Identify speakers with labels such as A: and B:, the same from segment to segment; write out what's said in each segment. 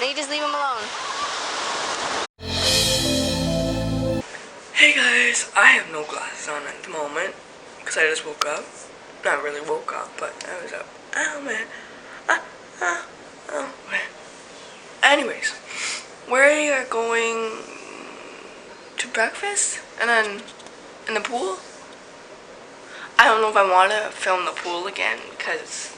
A: Then you just leave him alone.
B: Hey guys, I have no glasses on at the moment because I just woke up. Not really woke up, but I was up. Oh man. Oh man. Anyways, we are going to breakfast and then in the pool. I don't know if I want to film the pool again because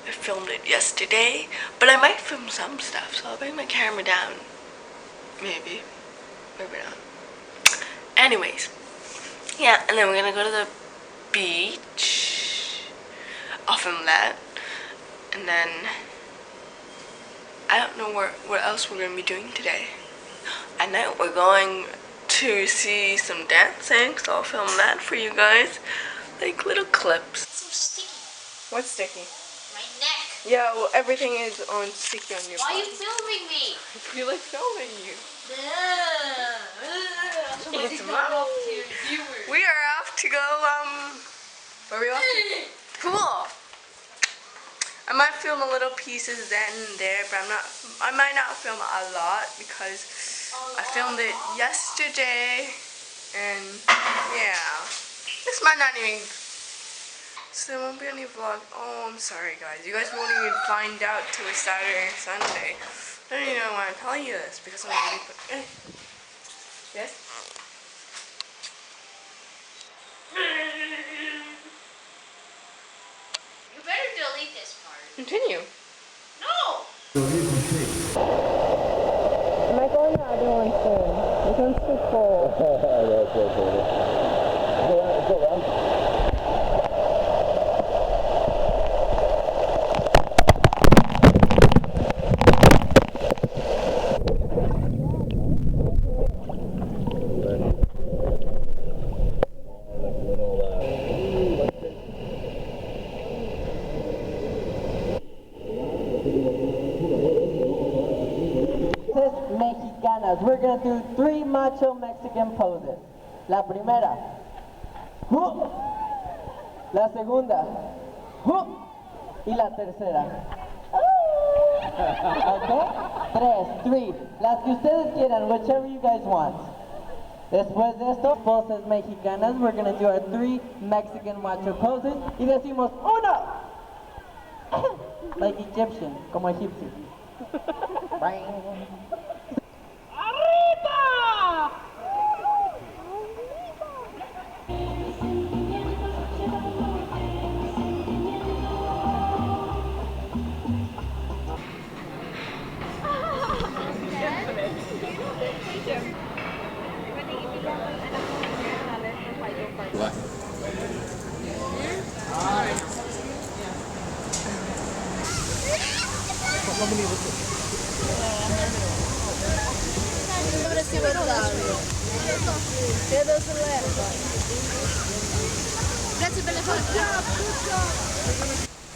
B: I filmed it yesterday, but I might film some stuff, so I'll bring my camera down. Maybe not. Anyways, yeah, and then we're gonna go to the beach. I'll film that, and then I don't know what else we're gonna be doing today. At night we're going to see some dancing, so I'll film that for you guys, like little clips.
A: It's so sticky.
B: What's sticky?
A: My neck.
B: Yeah, well, everything is on sticky on your
A: Why are
B: body.
A: you filming me?
B: I feel like filming you.
A: It's
B: We are off to go, where are we off to? Pool. I might film a little pieces then and there, but I might not film a lot because I filmed it yesterday, and yeah, this might not even, so there won't be any vlog. Oh, I'm sorry guys, you guys won't even find out till it's Saturday or Sunday. I don't even want to tell you this because I'm going to be yes?
A: You better delete this part.
B: Continue.
A: No!
B: Am I going to the other one soon? This one's too cold.
C: Mexicanas. We're gonna do 3 macho Mexican poses. La primera. La segunda. Y la tercera. Okay? 3. Las que ustedes quieran, whichever you guys want. Después de esto, poses mexicanas. We're gonna do our 3 Mexican macho poses. Y decimos, 1. Like Egyptian, como egipcio.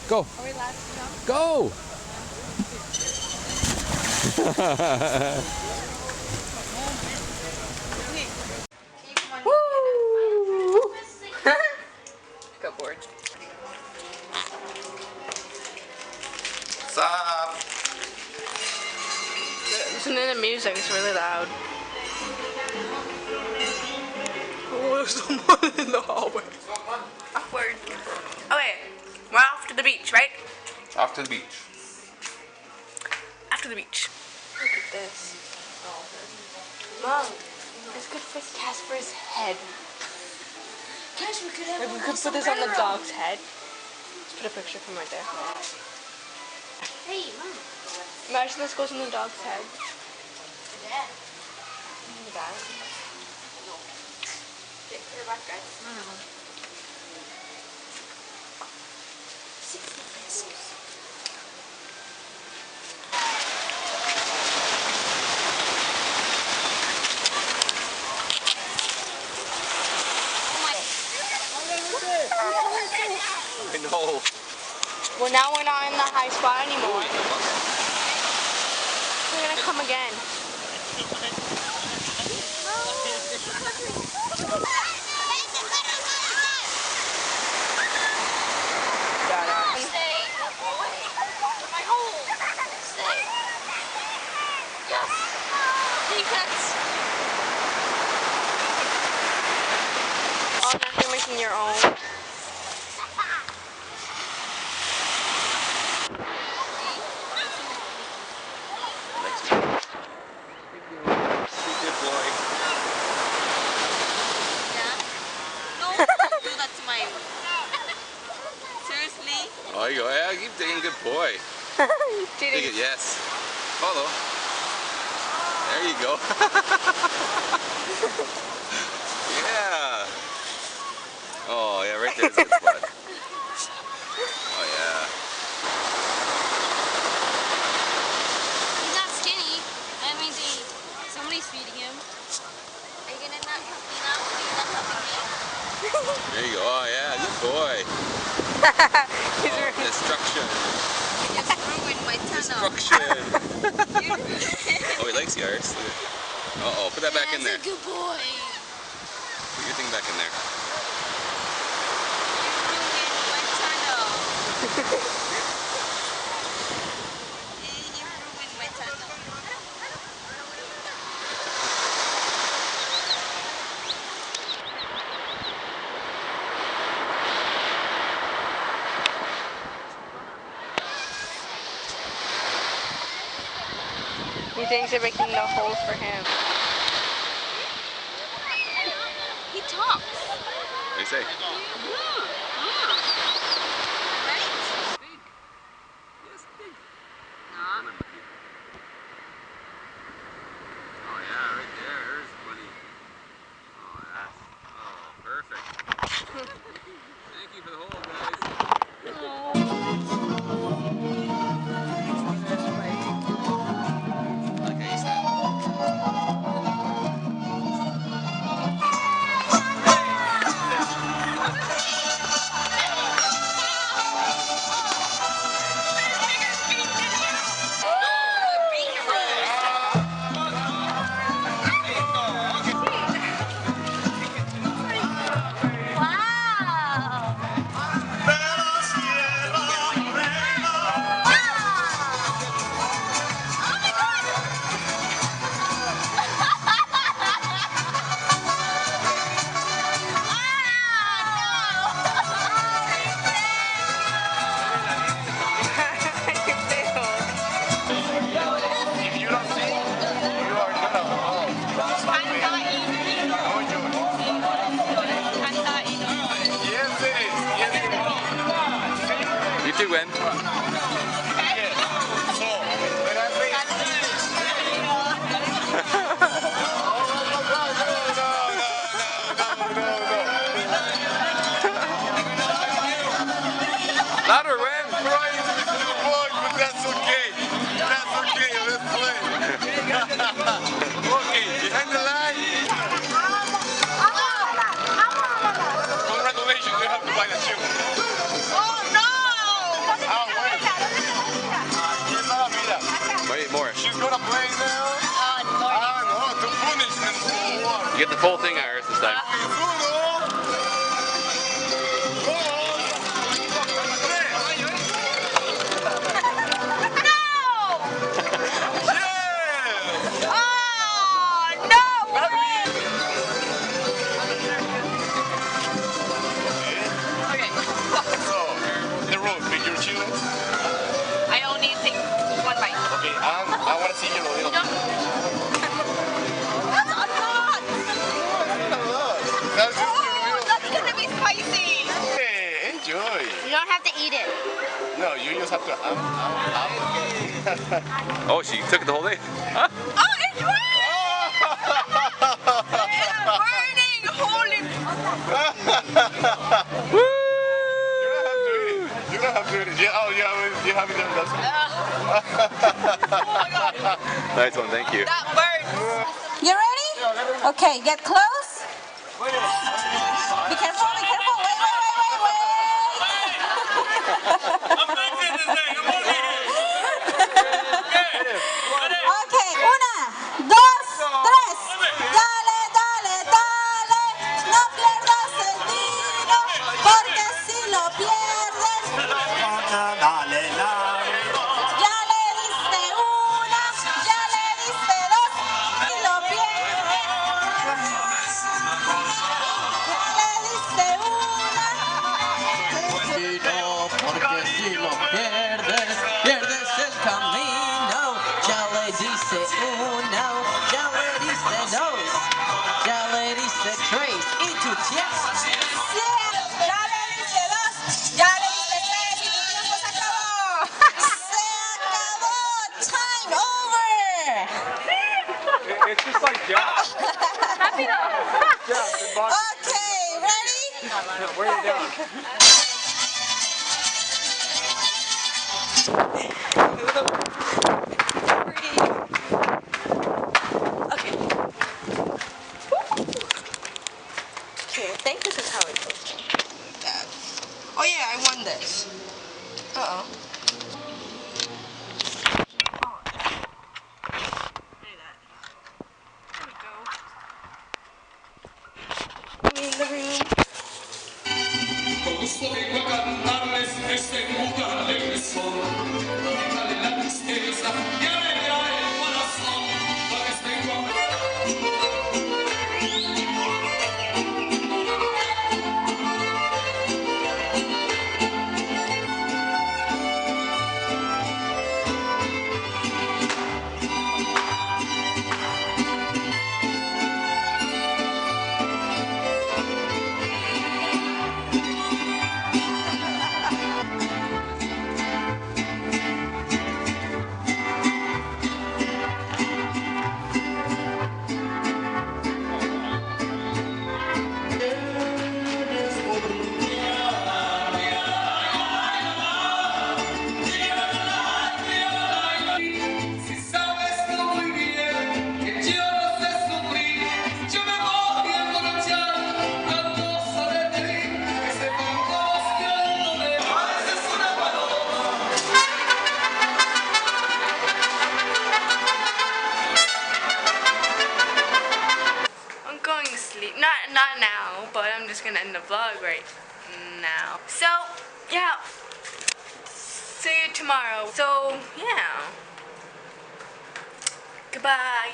D: Go.
A: Are we allowed to jump?
D: Go.
B: Woo! Got bored.
D: What's up?
B: Listen to the music, it's really loud. Oh, there's someone in the hallway. Awkward. Okay, we're off to the beach, right?
D: Off to the beach.
B: After the beach. Look at this. Mom, it's good for Casper's head.
A: Guys, we could have
B: Like we could put this on the dog's head. Let's put a picture from right there.
A: Hey, Mom.
B: Imagine this goes on the dog's head.
A: Dad.
B: Look at that.
A: Put it back, guys.
B: I don't know.
A: 60 pesos.
D: I know.
B: Well, now we're not in the high spot anymore. We're gonna come again. balls after making your own.
D: Good boy.
A: Yeah. No, don't do that to my. Seriously?
D: Oh, you go. Yeah, keep taking. Good boy. Take it. Yes. Follow. There you go. Yeah. Oh, yeah, right there's a good spot. Oh, yeah.
A: He's not skinny. That means somebody's feeding him. Are you gonna not help me now? Are you not helping me?
D: There you go. Oh, yeah, good boy. Oh, destruction.
A: You just ruined my tunnel.
D: Destruction. Oh, he likes yours. Uh-oh, put that back in there.
A: That's a good boy.
D: Put your thing back in there.
A: You ruined my tunnel. You ruined my tunnel.
B: He thinks you're making the hole for him.
A: He talks.
D: What do you say?
A: Right?
D: Yes, big.
A: No.
D: Oh, yeah, right there. There's buddy. Oh, that's... Oh, perfect. Thank you for the hole, guys. Like how you stand. You too, Gwen. Louder, Gwen.
E: But that's okay. That's okay. Let's play. Okay, behind the line. Congratulations, you have to buy the shoe. Oh no! Oh wait.
D: Wait, more.
E: She's gonna play now. No, to punish and
D: You get the full thing, Iris, this time.
A: I only take one bite.
E: Okay, I want to see your little.
A: That's a lot!
E: That's just
A: Oh, that's gonna be spicy!
E: Hey, enjoy.
A: You don't have to eat it.
E: No, you just have to.
D: Oh, she took the whole thing. Huh?
A: Oh, it's burning! It's burning! Holy...
D: Woo!
E: You don't have to eat it. Yeah, oh, you have it done. That's
A: Oh my god!
D: Nice one, thank you.
A: That burns!
F: You ready? Okay, get close. Be careful, be careful. Wait. Okay, 1, 2, 3. Dale, dale, dale. No pierdas el tiro, porque si lo pierdes, ya le diste una, ya le diste dos, y lo pierdes. Ya le diste
A: Happy though.
F: Okay, ready?
D: Where are you doing?
B: Okay. Okay, I think this is how it goes. Like that. Oh yeah, I won this. Uh-oh. Look at that. There we go. I'm in the room.
E: Con gusto vengo a cantarles este jugarle el sol, dedicarle la tristeza y alegrar el corazón, pues vengo a si sabes tú muy bien que yo no sé sufrir, yo me voy a emborrachar cuando sale de mí, que se buscándome. Pareces una paloma.
B: I'm going to sleep. Not now, but I'm just gonna end the vlog right now. So, yeah. See you tomorrow. So, yeah. Goodbye.